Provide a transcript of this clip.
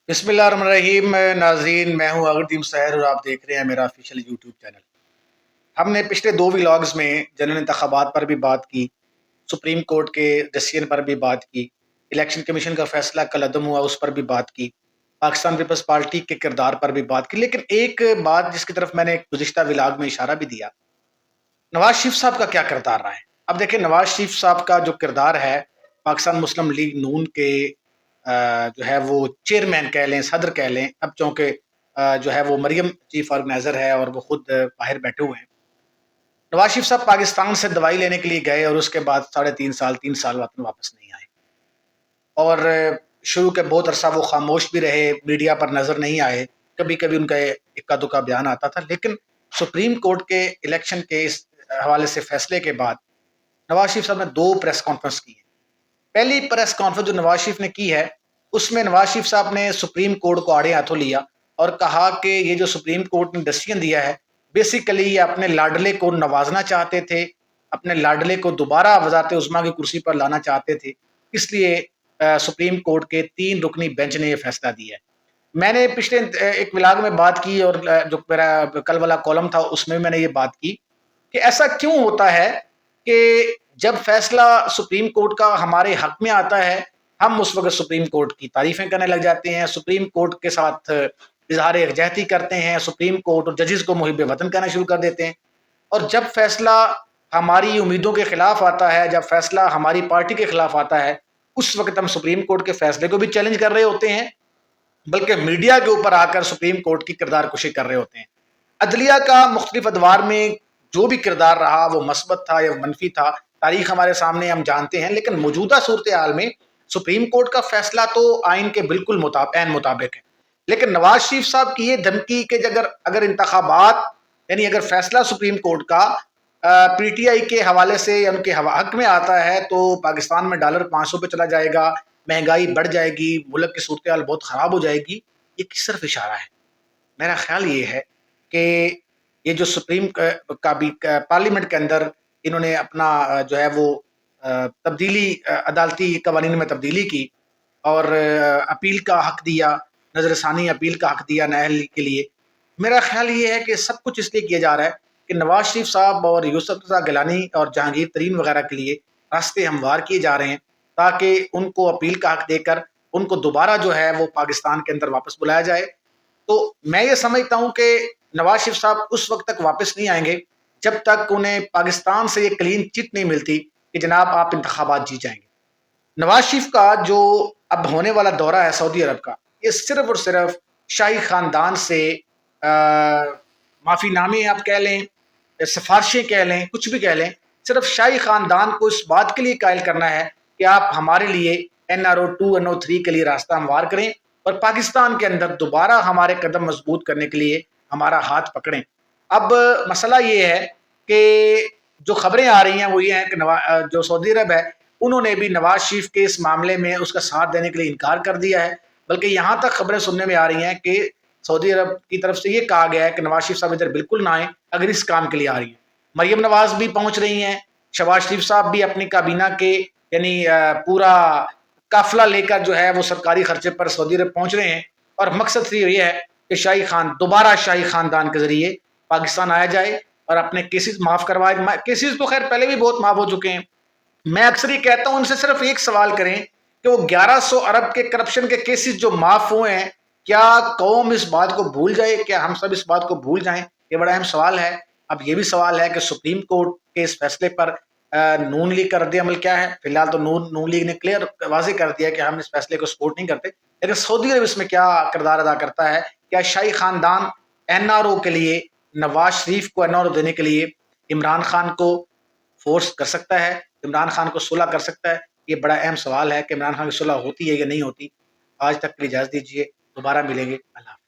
بسم اللہ الرحمن الرحیم ناظرین، میں ہوں اگردیم سحر اور آپ دیکھ رہے ہیں میرا آفیشیل یوٹیوب چینل۔ ہم نے پچھلے 2 ولاگز میں جنرل انتخابات پر بھی بات کی، سپریم کورٹ کے ڈیسیژن پر بھی بات کی، الیکشن کمیشن کا فیصلہ کل عدم ہوا اس پر بھی بات کی، پاکستان پیپلز پارٹی کے کردار پر بھی بات کی۔ لیکن ایک بات جس کی طرف میں نے گزشتہ ولاگ میں اشارہ بھی دیا، نواز شریف صاحب کا کیا کردار رہا ہے۔ اب دیکھیں، نواز شریف صاحب کا جو کردار ہے پاکستان مسلم لیگ نون کے جو ہے وہ چیئرمین کہہ لیں، صدر کہہ لیں، اب چونکہ جو ہے وہ مریم چیف آرگنائزر ہے اور وہ خود باہر بیٹھے ہوئے ہیں۔ نواز شریف صاحب پاکستان سے دوائی لینے کے لیے گئے اور اس کے بعد 3.5 سال وطن واپس نہیں آئے، اور شروع کے بہت عرصہ وہ خاموش بھی رہے، میڈیا پر نظر نہیں آئے، کبھی کبھی ان کا اکا دکا بیان آتا تھا۔ لیکن سپریم کورٹ کے الیکشن کے اس حوالے سے فیصلے کے بعد نواز شریف صاحب نے 2 پریس کانفرنس کی ہیں۔ پہلی پریس کانفرنس جو نواز شریف نے کی ہے، اس میں نواز شریف صاحب نے سپریم کورٹ کو آڑے ہاتھوں لیا اور کہا کہ یہ جو سپریم کورٹ نے ڈیسیژن دیا ہے، بیسیکلی یہ اپنے لاڈلے کو نوازنا چاہتے تھے، اپنے لاڈلے کو دوبارہ وزارت عظمیٰ کی کرسی پر لانا چاہتے تھے، اس لیے سپریم کورٹ کے 3 رکنی بینچ نے یہ فیصلہ دیا ہے۔ میں نے پچھلے ایک ولاگ میں بات کی اور جو میرا کل والا کالم تھا اس میں بھی میں نے یہ بات کی کہ ایسا کیوں ہوتا ہے کہ جب فیصلہ سپریم کورٹ کا ہمارے حق میں آتا ہے، ہم اس وقت سپریم کورٹ کی تعریفیں کرنے لگ جاتے ہیں، سپریم کورٹ کے ساتھ اظہار یکجہتی کرتے ہیں، سپریم کورٹ اور ججز کو محب وطن کہنا شروع کر دیتے ہیں، اور جب فیصلہ ہماری امیدوں کے خلاف آتا ہے، جب فیصلہ ہماری پارٹی کے خلاف آتا ہے، اس وقت ہم سپریم کورٹ کے فیصلے کو بھی چیلنج کر رہے ہوتے ہیں، بلکہ میڈیا کے اوپر آ کر سپریم کورٹ کی کردار کشی کر رہے ہوتے ہیں۔ عدلیہ کا مختلف ادوار میں جو بھی کردار رہا، وہ مثبت تھا یا منفی تھا، تاریخ ہمارے سامنے ہم جانتے ہیں، لیکن موجودہ صورتحال میں سپریم کورٹ کا فیصلہ تو آئین کے بالکل عین مطابق ہے۔ لیکن نواز شریف صاحب کی یہ دھمکی کہ اگر انتخابات یعنی اگر فیصلہ سپریم کورٹ کا پی ٹی آئی کے حوالے سے یا ان کے حق میں آتا ہے تو پاکستان میں ڈالر 500 پہ چلا جائے گا، مہنگائی بڑھ جائے گی، ملک کی صورتحال بہت خراب ہو جائے گی، یہ کس طرف اشارہ ہے؟ میرا خیال یہ ہے کہ یہ جو سپریم کا بھی پارلیمنٹ کے اندر انہوں نے اپنا جو ہے وہ تبدیلی عدالتی قوانین میں تبدیلی کی اور اپیل کا حق دیا، نظر ثانی اپیل کا حق دیا نااہل کے لیے، میرا خیال یہ ہے کہ سب کچھ اس لیے کیا جا رہا ہے کہ نواز شریف صاحب اور یوسف رضا گیلانی اور جہانگیر ترین وغیرہ کے لیے راستے ہموار کیے جا رہے ہیں، تاکہ ان کو اپیل کا حق دے کر ان کو دوبارہ جو ہے وہ پاکستان کے اندر واپس بلایا جائے۔ تو میں یہ سمجھتا ہوں کہ نواز شریف صاحب اس وقت تک واپس نہیں آئیں گے جب تک انہیں پاکستان سے یہ کلین چٹ نہیں ملتی کہ جناب آپ انتخابات جیت جائیں گے۔ نواز شریف کا جو اب ہونے والا دورہ ہے سعودی عرب کا، یہ صرف اور صرف شاہی خاندان سے معافی نامے آپ کہہ لیں، سفارشیں کہہ لیں، کچھ بھی کہہ لیں، صرف شاہی خاندان کو اس بات کے لیے قائل کرنا ہے کہ آپ ہمارے لیے NRO2 NO3 کے لیے راستہ ہموار کریں اور پاکستان کے اندر دوبارہ ہمارے قدم مضبوط کرنے کے لیے ہمارا ہاتھ پکڑیں۔ اب مسئلہ یہ ہے کہ جو خبریں آ رہی ہیں وہ یہ ہیں کہ جو سعودی عرب ہے انہوں نے بھی نواز شریف کے اس معاملے میں اس کا ساتھ دینے کے لیے انکار کر دیا ہے، بلکہ یہاں تک خبریں سننے میں آ رہی ہیں کہ سعودی عرب کی طرف سے یہ کہا گیا ہے کہ نواز شریف صاحب ادھر بالکل نہ آئیں اگر اس کام کے لیے آ رہی ہیں۔ مریم نواز بھی پہنچ رہی ہیں، شہباز شریف صاحب بھی اپنی کابینہ کے یعنی پورا قافلہ لے کر جو ہے وہ سرکاری خرچے پر سعودی عرب پہنچ رہے ہیں، اور مقصد صرف یہ ہے کہ دوبارہ شاہی خاندان کے ذریعے پاکستان آیا جائے اور اپنے کیسز معاف کروائے۔ کیسز تو خیر پہلے بھی بہت معاف ہو چکے ہیں، میں اکثر یہ کہتا ہوں ان سے صرف ایک سوال کریں کہ وہ 1100 ارب کے کرپشن کے کیسز جو معاف ہوئے ہیں، کیا قوم اس بات کو بھول جائے؟ کیا ہم سب اس بات کو بھول جائیں؟ یہ بڑا اہم سوال ہے۔ اب یہ بھی سوال ہے کہ سپریم کورٹ کے اس فیصلے پر نون لیگ کا رد عمل کیا ہے؟ فی الحال تو نون لیگ نے کلیئر واضح کر دیا کہ ہم اس فیصلے کو سپورٹ نہیں کرتے، لیکن سعودی عرب اس میں کیا کردار ادا کرتا ہے؟ کیا شاہی خاندان NRO کے لیے، نواز شریف کو NRO دینے کے لیے عمران خان کو فورس کر سکتا ہے، عمران خان کو صلح کر سکتا ہے؟ یہ بڑا اہم سوال ہے کہ عمران خان کی صلح ہوتی ہے یا نہیں ہوتی۔ آج تک کے لیے اجازت دیجیے، دوبارہ ملیں گے، اللہ حافظ۔